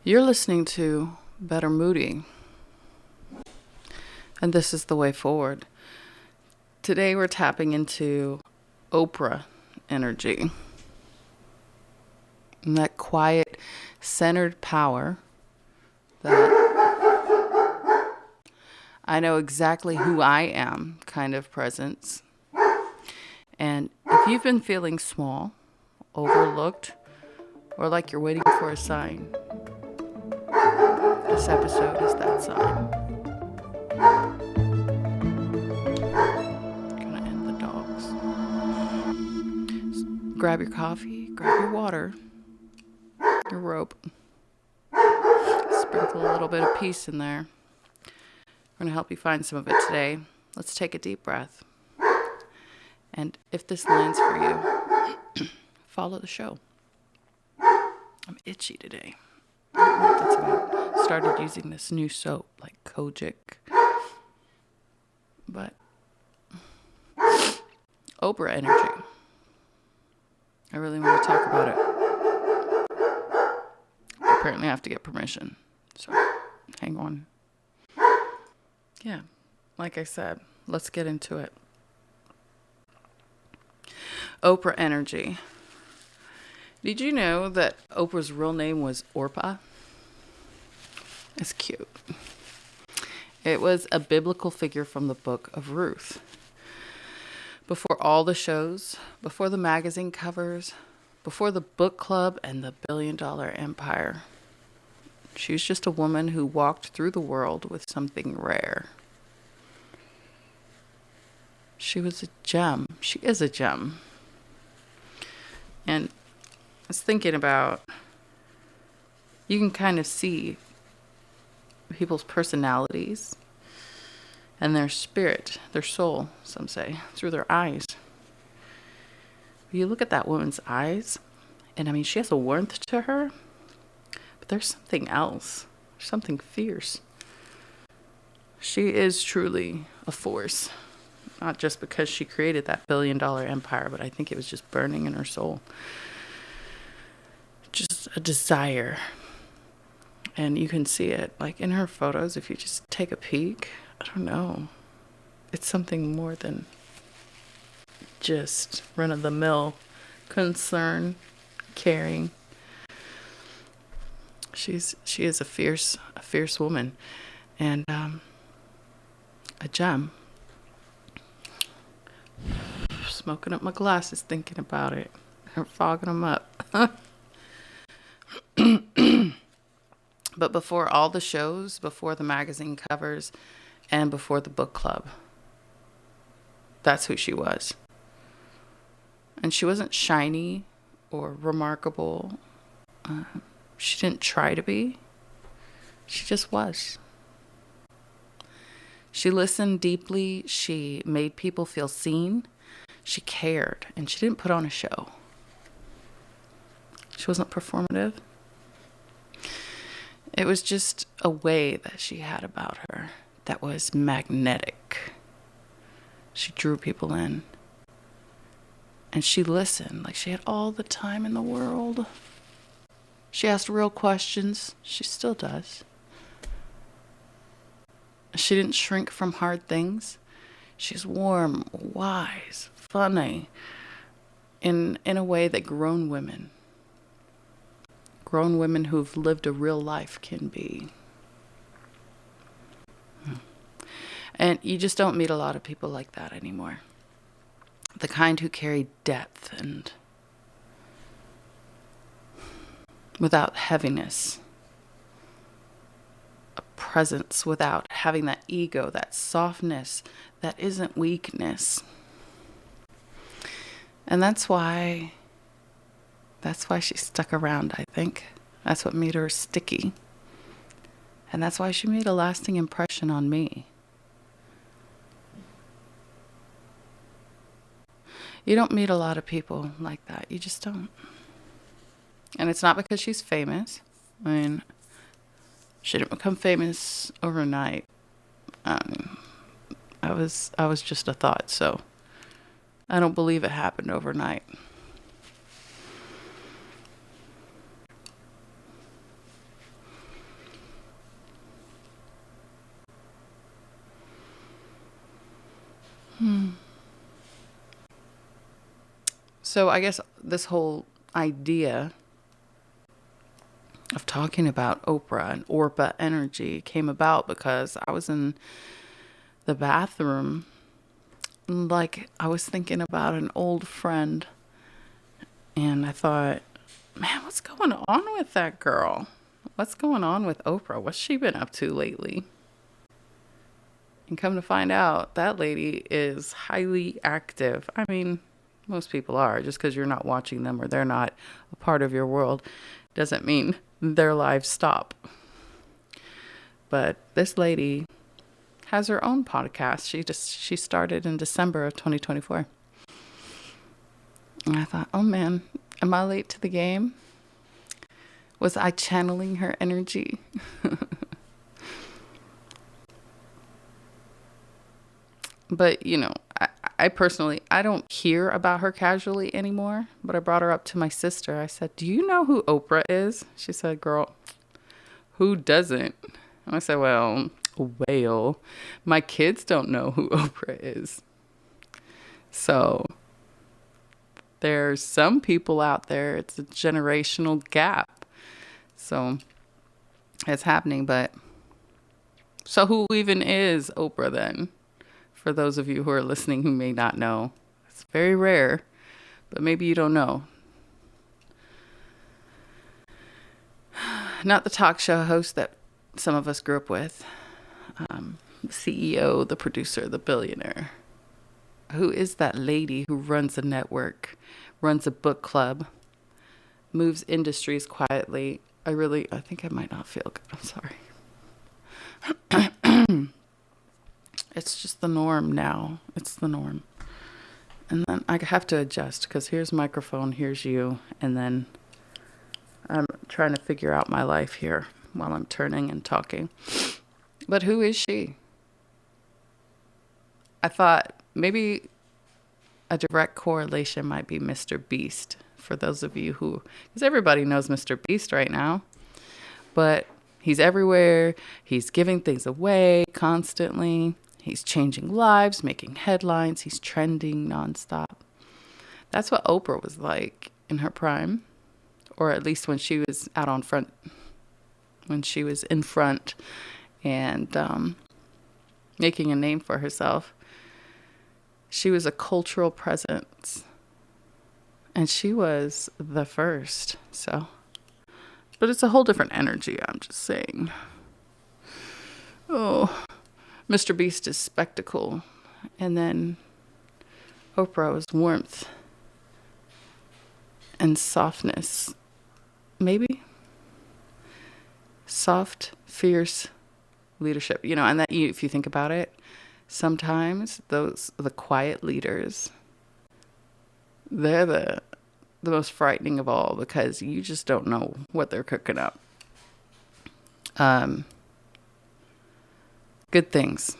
You're listening to Better Moody, and this is the way forward. Today we're tapping into Oprah energy, and that quiet, centered power that I know exactly who I am kind of presence. And if you've been feeling small, overlooked, or like you're waiting for a sign, this episode is that sign. Gonna end the dogs. Grab your coffee, grab your water, your rope. Sprinkle a little bit of peace in there. We're gonna help you find some of it today. Let's take a deep breath. And if this lands for you, follow the show. I'm itchy today. I don't know what that's about. Started using this new soap, like Kojic. But Oprah energy. I really want to talk about it. Apparently I have to get permission. So hang on. Yeah, like I said, let's get into it. Oprah energy. Did you know that Oprah's real name was Orpah? It's cute. It was a biblical figure from the book of Ruth. Before all the shows, before the magazine covers, before the book club and the billion-dollar empire, she was just a woman who walked through the world with something rare. She was a gem. She is a gem. And I was thinking about, you can kind of see people's personalities and their spirit, their soul, some say, through their eyes. You look at that woman's eyes, and I mean, she has a warmth to her, but there's something else, something fierce. She is truly a force, not just because she created that billion-dollar empire, but I think it was just burning in her soul. Just a desire. And you can see it, like in her photos, if you just take a peek. I don't know. It's something more than just run-of-the-mill concern, caring. She is a fierce woman, and a gem. Smoking up my glasses, thinking about it, or fogging them up. But before all the shows, before the magazine covers, and before the book club, that's who she was. And she wasn't shiny or remarkable. She didn't try to be. She just was. She listened deeply. She made people feel seen. She cared, and she didn't put on a show. She wasn't performative. It was just a way that she had about her that was magnetic. She drew people in. And she listened like she had all the time in the world. She asked real questions. She still does. She didn't shrink from hard things. She's warm, wise, funny, in a way that grown women who've lived a real life can be. And you just don't meet a lot of people like that anymore. The kind who carry depth and without heaviness. A presence without having that ego, that softness that isn't weakness. And that's why she stuck around, I think. That's what made her sticky. And that's why she made a lasting impression on me. You don't meet a lot of people like that. You just don't. And it's not because she's famous. I mean, she didn't become famous overnight. I was just a thought, so I don't believe it happened overnight. So I guess this whole idea of talking about Oprah and Orpah Energy came about because I was in the bathroom, like I was thinking about an old friend, and I thought, man, what's going on with that girl? What's going on with Oprah? What's she been up to lately? And come to find out, that lady is highly active. I mean, most people are. Just because you're not watching them or they're not a part of your world doesn't mean their lives stop. But this lady has her own podcast. She started in December of 2024. And I thought, oh man, am I late to the game? Was I channeling her energy? But, you know, I personally, I don't hear about her casually anymore. But I brought her up to my sister. I said, do you know who Oprah is? She said, girl, who doesn't? And I said, well, my kids don't know who Oprah is. So there's some people out there, it's a generational gap. So it's happening. But so who even is Oprah then? For those of you who are listening who may not know, it's very rare, but maybe you don't know. Not the talk show host that some of us grew up with. The CEO, the producer, the billionaire. Who is that lady who runs a network, runs a book club, moves industries quietly? I think I might not feel good. I'm sorry. It's just the norm now. It's the norm. And then I have to adjust because here's microphone, here's you, and then I'm trying to figure out my life here while I'm turning and talking. But who is she? I thought maybe a direct correlation might be Mr. Beast. For those of you who, because everybody knows Mr. Beast right now, but he's everywhere. He's giving things away constantly. He's changing lives, making headlines. He's trending nonstop. That's what Oprah was like in her prime, or at least when she was out on front, when she was in front and making a name for herself. She was a cultural presence, and she was the first. So, but it's a whole different energy. I'm just saying. Oh. Mr. Beast is spectacle, and then Oprah was warmth and softness. Maybe soft, fierce leadership. You know, and that if you think about it, sometimes the quiet leaders, they're the most frightening of all because you just don't know what they're cooking up. Good things.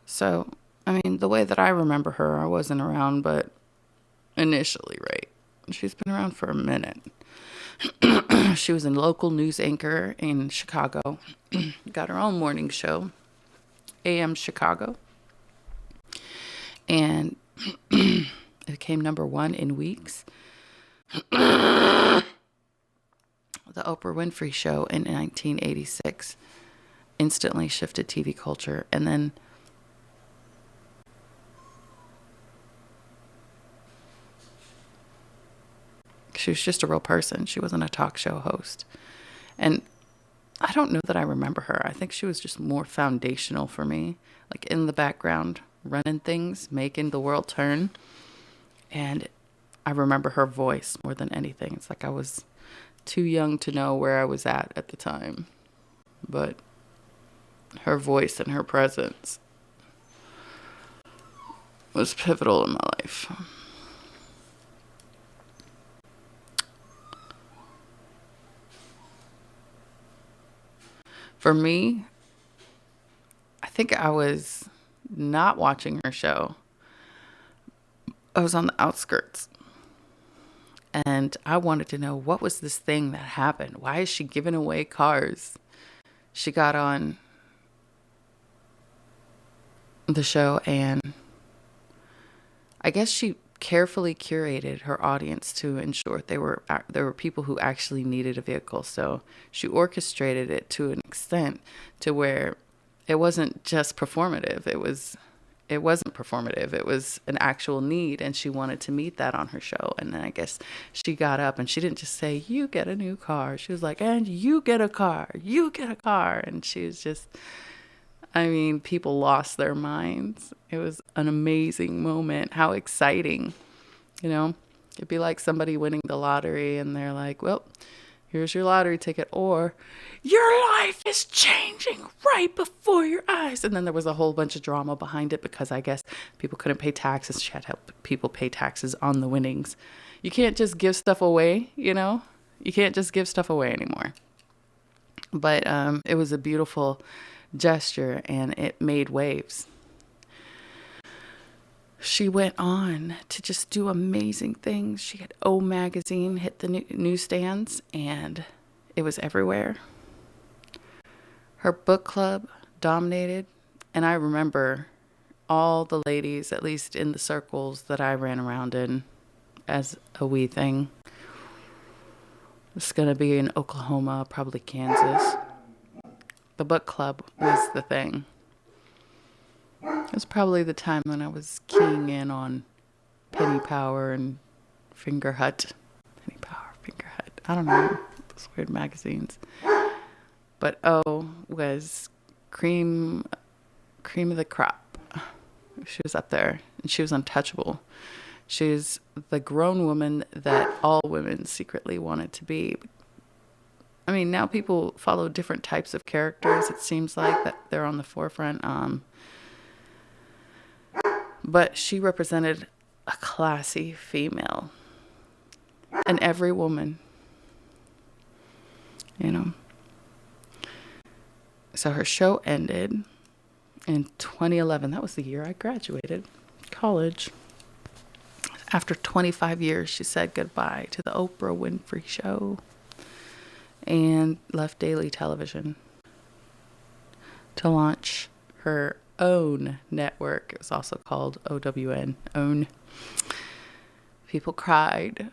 So, I mean, the way that I remember her, I wasn't around, but initially, right? She's been around for a minute. She was a local news anchor in Chicago. Got her own morning show, AM Chicago. And it became number 1 in weeks. The Oprah Winfrey Show in 1986 instantly shifted TV culture. And then she was just a real person. She wasn't a talk show host. And I don't know that I remember her. I think she was just more foundational for me, like in the background, running things, making the world turn. And I remember her voice more than anything. It's like I was too young to know where I was at the time. But her voice and her presence was pivotal in my life. For me, I think I was not watching her show. I was on the outskirts. And I wanted to know, what was this thing that happened? Why is she giving away cars? She got on the show, and I guess she carefully curated her audience to ensure there were people who actually needed a vehicle. So she orchestrated it to an extent to where it wasn't just performative. It wasn't performative. It was an actual need, and she wanted to meet that on her show. And then I guess she got up, and she didn't just say, "You get a new car." She was like, "And you get a car. You get a car." And she was just, I mean, people lost their minds. It was an amazing moment. How exciting, you know? It'd be like somebody winning the lottery and they're like, "Well, here's your lottery ticket," or "Your life is changing right before your eyes." And then there was a whole bunch of drama behind it because I guess people couldn't pay taxes. She had to help people pay taxes on the winnings. You can't just give stuff away, you know? You can't just give stuff away anymore. But it was a beautiful gesture, and it made waves. She went on to just do amazing things. She had O Magazine hit the newsstands, and it was everywhere. Her book club dominated, and I remember all the ladies, at least in the circles that I ran around in as a wee thing. It's going to be in Oklahoma, probably Kansas. The book club was the thing. It was probably the time when I was keying in on Penny Power and Finger Hut. Penny Power, Finger Hut. I don't know. Those weird magazines. But O was cream of the crop. She was up there, and she was untouchable. She was the grown woman that all women secretly wanted to be. I mean, now people follow different types of characters. It seems like that they're on the forefront. But she represented a classy female. And every woman, you know. So her show ended in 2011. That was the year I graduated college. After 25 years, she said goodbye to the Oprah Winfrey Show and left daily television to launch her own network. It was also called OWN, OWN. People cried,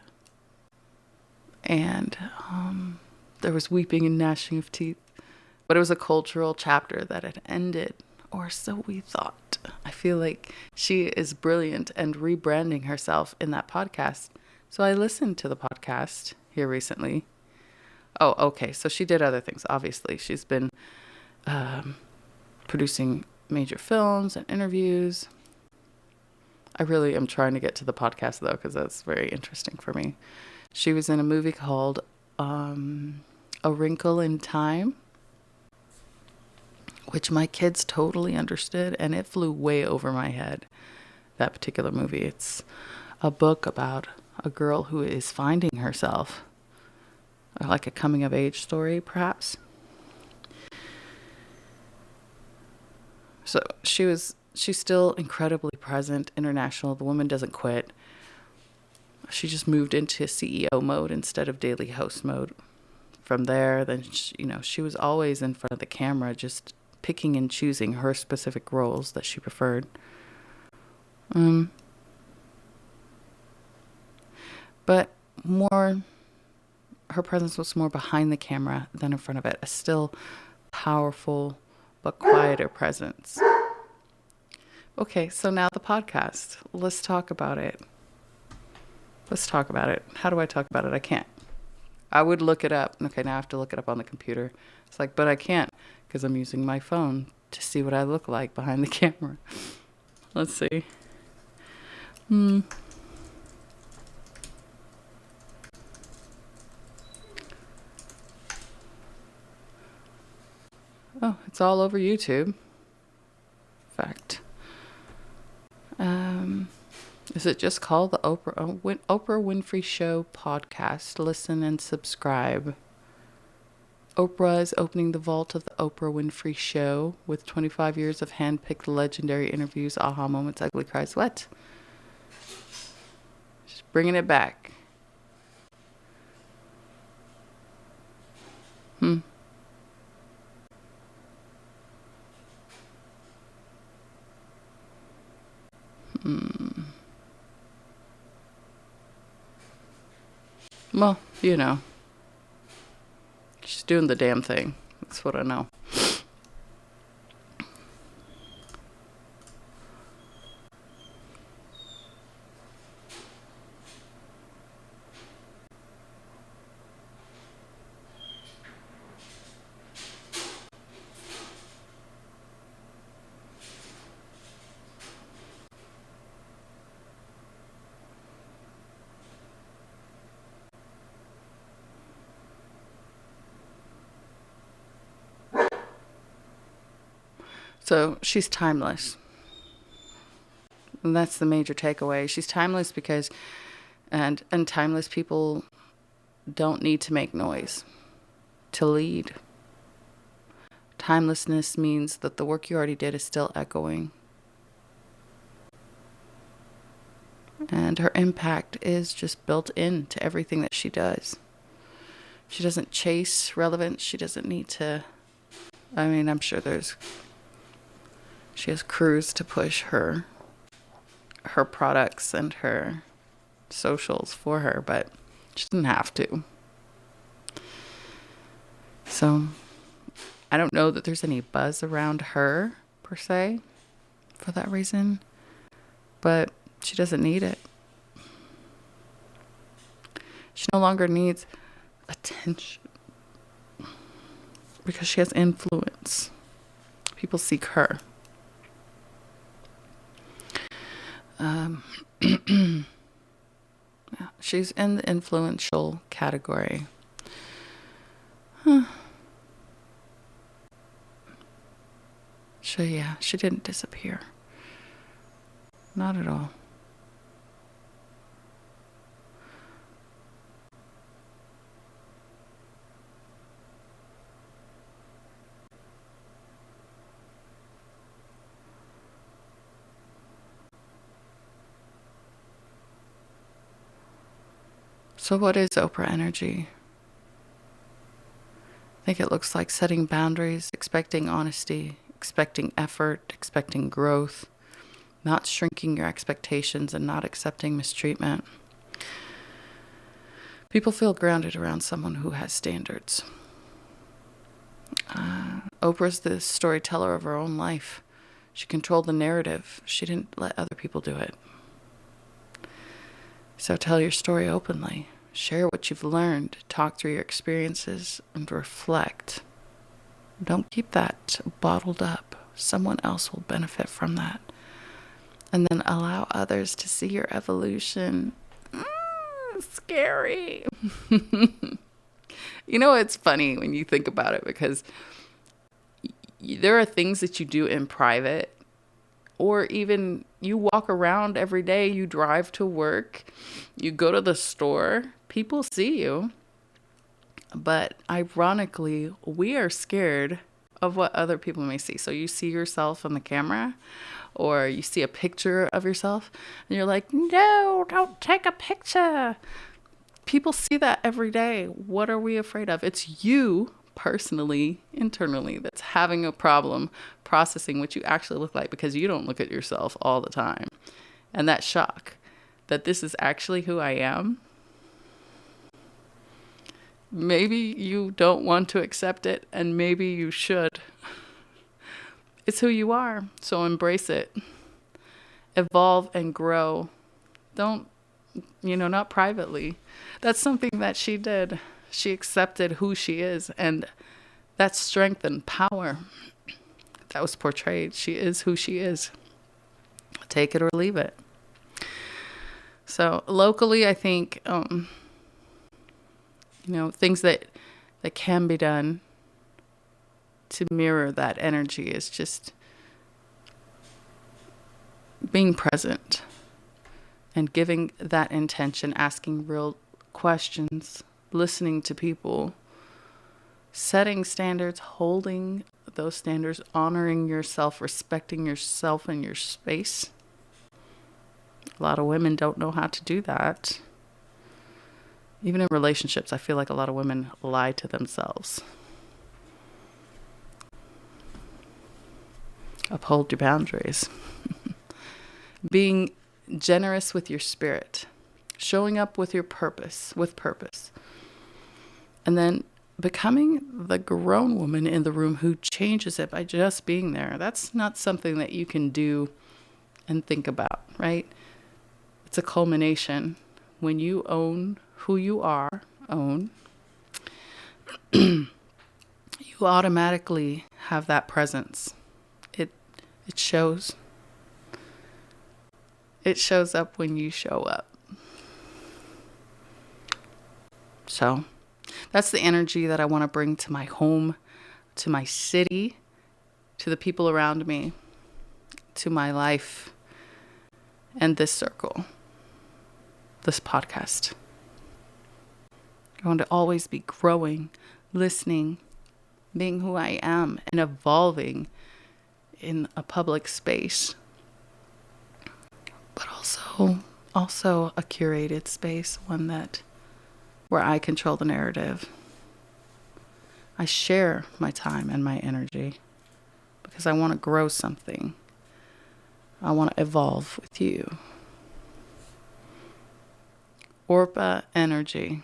and there was weeping and gnashing of teeth. But it was a cultural chapter that had ended, or so we thought. I feel like she is brilliant and rebranding herself in that podcast. So I listened to the podcast here recently. Oh, okay. So she did other things, obviously. She's been producing major films and interviews. I really am trying to get to the podcast, though, because that's very interesting for me. She was in a movie called A Wrinkle in Time, which my kids totally understood, and it flew way over my head, that particular movie. It's a book about a girl who is finding herself, like a coming-of-age story, perhaps. So she's still incredibly present, international. The woman doesn't quit. She just moved into CEO mode instead of daily host mode. From there, then, she was always in front of the camera, just picking and choosing her specific roles that she preferred. But her presence was more behind the camera than in front of it. A still powerful but quieter presence. Okay, so now the podcast. Let's talk about it. How do I talk about it? I can't. I would look it up. Okay, now I have to look it up on the computer. It's like, but I can't because I'm using my phone to see what I look like behind the camera. Let's see. Oh, it's all over YouTube. In fact. Is it just called the Oprah Winfrey Show podcast? Listen and subscribe. Oprah is opening the vault of the Oprah Winfrey Show with 25 years of hand-picked legendary interviews, aha moments, ugly cries. What? Just bringing it back. Hmm. Well, she's doing the damn thing. That's what I know. So she's timeless. And that's the major takeaway. She's timeless because, and timeless people don't need to make noise to lead. Timelessness means that the work you already did is still echoing. And her impact is just built into everything that she does. She doesn't chase relevance. She doesn't need to. I mean, I'm sure she has crews to push her products and her socials for her, but she doesn't have to. So I don't know that there's any buzz around her per se for that reason, but she doesn't need it. She no longer needs attention because she has influence. People seek her. She's in the influential category. So yeah, she didn't disappear. Not at all. So what is Oprah Energy? I think it looks like setting boundaries, expecting honesty, expecting effort, expecting growth, not shrinking your expectations, and not accepting mistreatment. People feel grounded around someone who has standards. Oprah's the storyteller of her own life. She controlled the narrative. She didn't let other people do it. So tell your story openly. Share what you've learned. Talk through your experiences and reflect. Don't keep that bottled up. Someone else will benefit from that. And then allow others to see your evolution. Scary. It's funny when you think about it because there are things that you do in private, or even you walk around every day, you drive to work, you go to the store, people see you. But ironically, we are scared of what other people may see. So you see yourself on the camera, or you see a picture of yourself, and you're like, no, don't take a picture. People see that every day. What are we afraid of? It's you personally, internally, that's having a problem processing what you actually look like because you don't look at yourself all the time. And that shock that this is actually who I am. Maybe you don't want to accept it, and maybe you should. It's who you are, so embrace it. Evolve and grow. Don't, not privately. That's something that she did. She accepted who she is, and that's strength and power that was portrayed. She is who she is. Take it or leave it. So locally, I think, things that can be done to mirror that energy is just being present and giving that intention, asking real questions, listening to people, setting standards, holding those standards, honoring yourself, respecting yourself and your space. A lot of women don't know how to do that. Even in relationships, I feel like a lot of women lie to themselves. Uphold your boundaries. Being generous with your spirit. Showing up with your purpose, And then becoming the grown woman in the room who changes it by just being there. That's not something that you can do and think about, right? It's a culmination. When you own who you are, you automatically have that presence. It shows. It shows up when you show up. So that's the energy that I want to bring to my home, to my city, to the people around me, to my life, and this circle, this podcast. I want to always be growing, listening, being who I am, and evolving in a public space, but also a curated space, one that where I control the narrative. I share my time and my energy because I want to grow something. I want to evolve with you. Orpah Energy.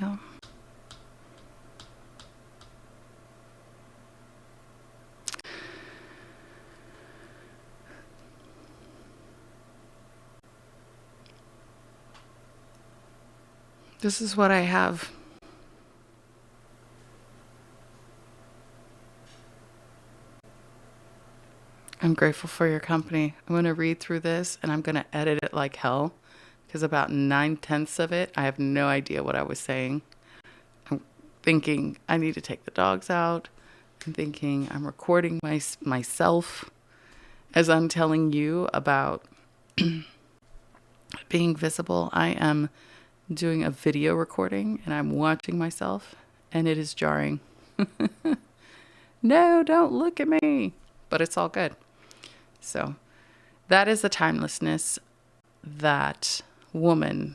Yeah. This is what I have. I'm grateful for your company. I'm going to read through this and I'm going to edit it like hell because about 9/10 of it, I have no idea what I was saying. I'm thinking I need to take the dogs out. I'm thinking I'm recording myself as I'm telling you about being visible. I am doing a video recording and I'm watching myself and it is jarring. No, don't look at me. But it's all good. So that is the timelessness that woman,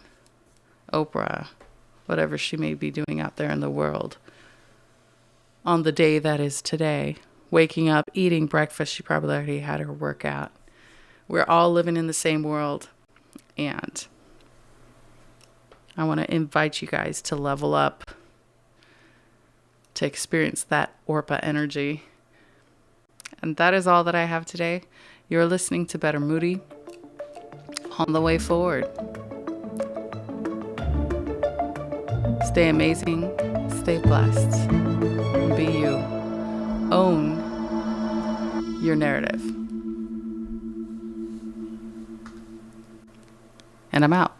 Oprah, whatever she may be doing out there in the world, on the day that is today, waking up, eating breakfast, she probably already had her workout. We're all living in the same world. And I want to invite you guys to level up, to experience that Orpah energy. And that is all that I have today. You're listening to Better Moody on the way forward. Stay amazing, stay blessed, be you. Own your narrative. And I'm out.